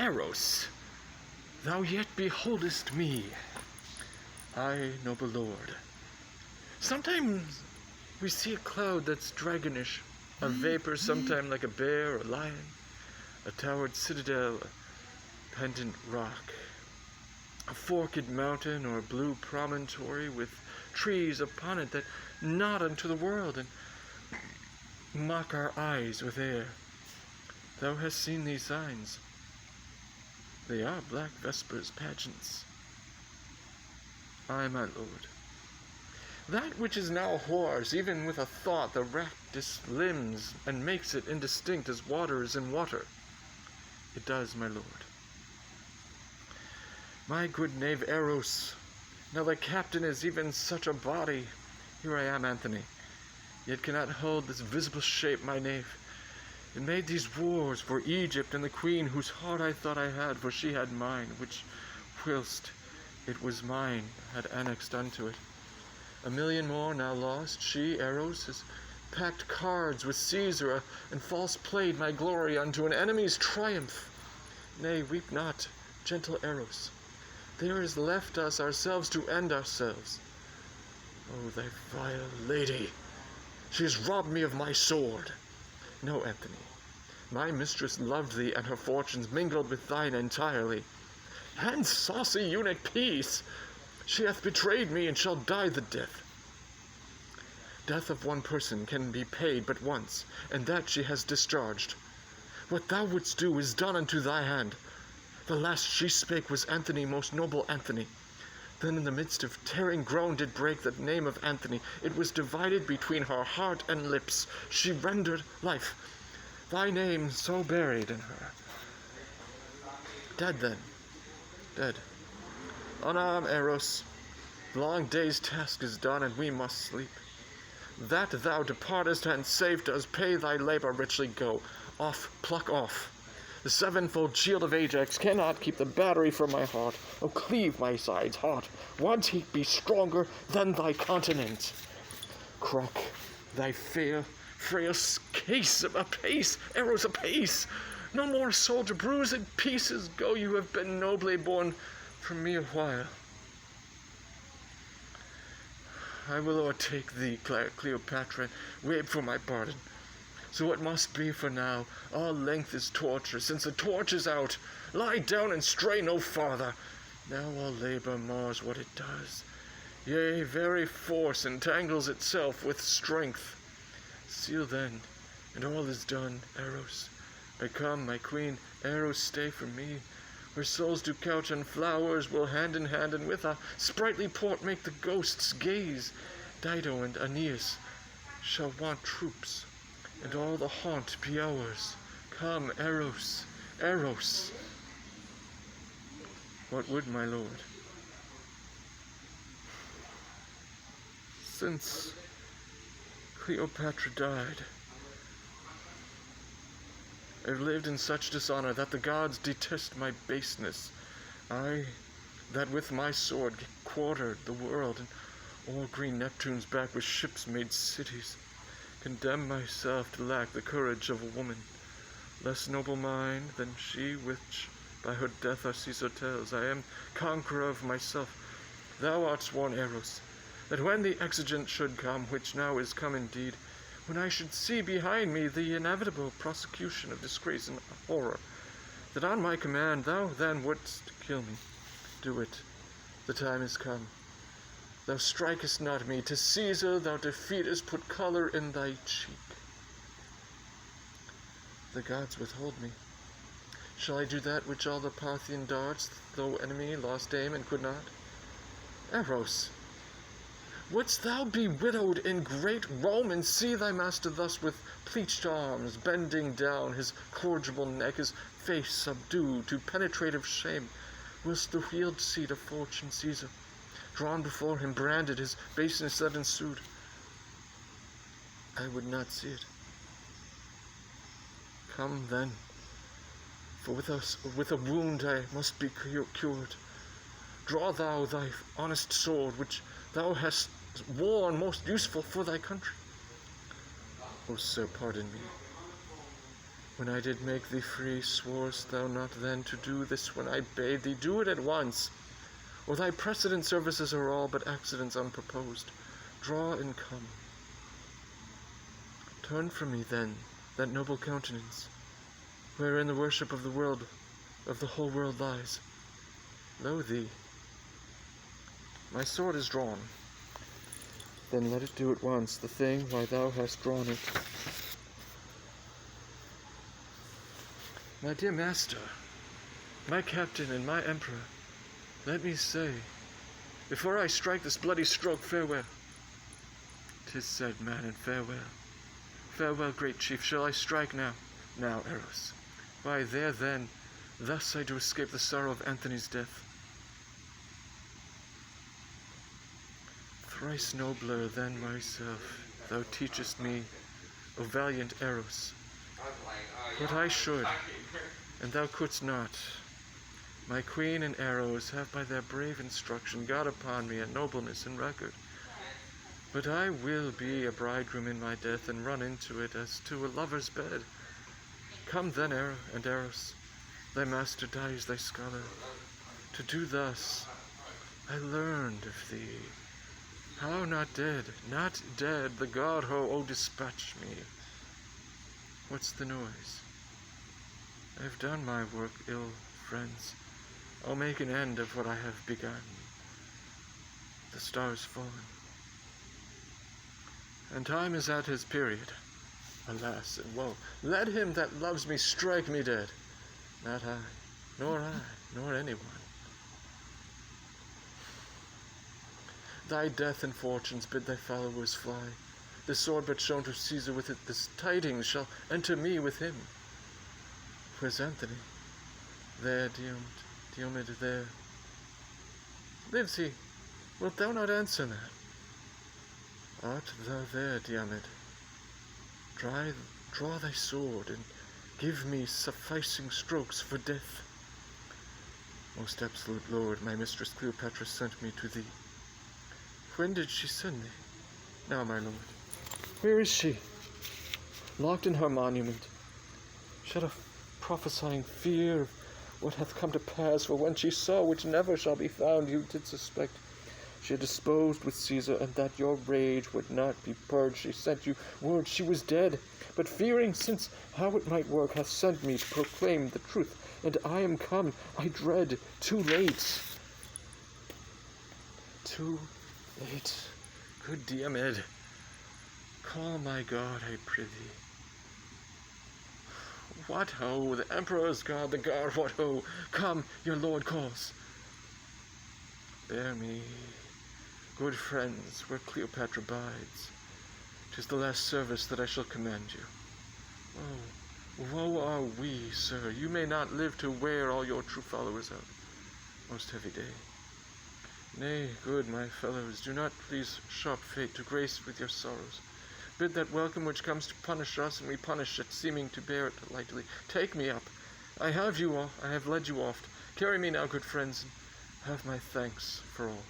Eros, thou yet beholdest me, I, noble lord. Sometimes we see a cloud that's dragonish, a vapor sometime like a bear or lion, a towered citadel, a pendant rock, a forked mountain or a blue promontory with trees upon it that nod unto the world and mock our eyes with air. Thou hast seen these signs. They are black vespers pageants. Ay, my lord. That which is now hoars, even with a thought, the rackest limbs, and makes it indistinct as water is in water. It does, my lord. My good knave Eros, now the captain is even such a body. Here I am, Antony, yet cannot hold this visible shape, my knave. It made these wars for Egypt and the queen whose heart I thought I had, for she had mine, which, whilst it was mine, had annexed unto it. 1,000,000 more now lost, she, Eros, has packed cards with Caesar, and false played my glory unto an enemy's triumph. Nay, weep not, gentle Eros. There is left us ourselves to end ourselves. O thy vile lady, she has robbed me of my sword. No, Antony, my mistress loved thee, and her fortunes mingled with thine entirely. Hence, saucy eunuch, peace! She hath betrayed me, and shall die the death. Death of one person can be paid but once, and that she has discharged. What thou wouldst do is done unto thy hand. The last she spake was Antony, most noble Antony. Then in the midst of tearing groan did break the name of Antony. It was divided between her heart and lips. She rendered life. Thy name so buried in her. Dead then, dead. Unarm, Eros. The long day's task is done, and we must sleep. That thou departest and safe does pay thy labor richly go. Off, pluck off. The sevenfold shield of Ajax cannot keep the battery from my heart. Oh, cleave my sides hot. Once he be stronger than thy continent. Crack thy frail case apace, Eros, apace. No more soul to bruise in pieces. Go, you have been nobly born from me a while. I will o'ertake thee, Cleopatra, and weep for my pardon. So it must be for now. All length is torture, since the torch is out. Lie down and stray no farther. Now all labor mars what it does. Yea, very force entangles itself with strength. Seal then, and all is done, Eros. I come, my queen, Eros, stay for me. Where souls do couch on flowers will hand in hand, and with a sprightly port make the ghosts gaze. Dido and Aeneas shall want troops, and all the haunt be ours. Come, Eros, Eros. What would my lord? Since Cleopatra died, I have lived in such dishonor that the gods detest my baseness. I, that with my sword quartered the world, and o'er green Neptune's back with ships made cities, condemn myself to lack the courage of a woman, less noble mind than she which by her death our Caesar tells. I am conqueror of myself. Thou art sworn, Eros, that when the exigent should come, which now is come indeed, when I should see behind me the inevitable prosecution of disgrace and horror, that on my command thou then wouldst kill me. Do it. The time is come. Thou strikest not me. To Caesar thou defeatest, put color in thy cheek. The gods withhold me. Shall I do that which all the Parthian darts, though enemy, lost aim and could not? Eros, wouldst thou be widowed in great Rome, and see thy master thus with pleached arms, bending down his corrigible neck, his face subdued to penetrative shame, whilst the wheeled seat of fortune Caesar, drawn before him, branded his baseness that ensued? I would not see it. Come then, for with a wound I must be cured. Draw thou thy honest sword, which thou hast worn most useful for thy country. O sir, pardon me. When I did make thee free, sworest thou not then to do this when I bade thee? Do it at once, or thy precedent services are all but accidents unproposed. Draw and come. Turn from me then that noble countenance, wherein the worship of the world, of the whole world lies. Lo thee, my sword is drawn. Then let it do at once the thing why thou hast drawn it. My dear master, my captain and my emperor, let me say, before I strike this bloody stroke, farewell. 'Tis said, man, and farewell. Farewell, great chief. Shall I strike now? Now, Eros. Why, there then, thus I do escape the sorrow of Antony's death. Thrice nobler than myself, thou teachest me, O valiant Eros, what I should, and thou couldst not. My queen and Eros have by their brave instruction got upon me a nobleness and record. But I will be a bridegroom in my death, and run into it as to a lover's bed. Come then, Eros, thy master dies, thy scholar. To do thus, I learned of thee. How not dead, the god, oh, dispatch me. What's the noise? I've done my work ill, friends. I'll make an end of what I have begun. The star's fallen, and time is at his period. Alas and woe, let him that loves me strike me dead. Not I, nor anyone. Thy death and fortunes bid thy followers fly. The sword but shown to Caesar with it, this tidings shall enter me with him. Where's Antony? There, Diomed, there. Lives he? Wilt thou not answer that? Art thou there, Diomed? Draw thy sword, and give me sufficing strokes for death. Most absolute Lord, my mistress Cleopatra sent me to thee. When did she send thee? Now, my lord, where is she? Locked in her monument, shut of prophesying fear of what hath come to pass, for when she saw, which never shall be found, you did suspect she had disposed with Caesar, and that your rage would not be purged, she sent you word she was dead, but fearing since how it might work, hath sent me to proclaim the truth, and I am come, I dread, too late. Too late. Good Diomed, call my God, I prithee. What ho, the emperor's God, the guard, what ho, come, your lord calls. Bear me, good friends, where Cleopatra bides. 'Tis the last service that I shall command you. Oh, woe are we, sir, you may not live to wear all your true followers out. Most heavy day. Nay, good my fellows, do not please sharp fate to grace with your sorrows. Bid that welcome which comes to punish us, and we punish it, seeming to bear it lightly. Take me up. I have led you oft. Carry me now, good friends, and have my thanks for all.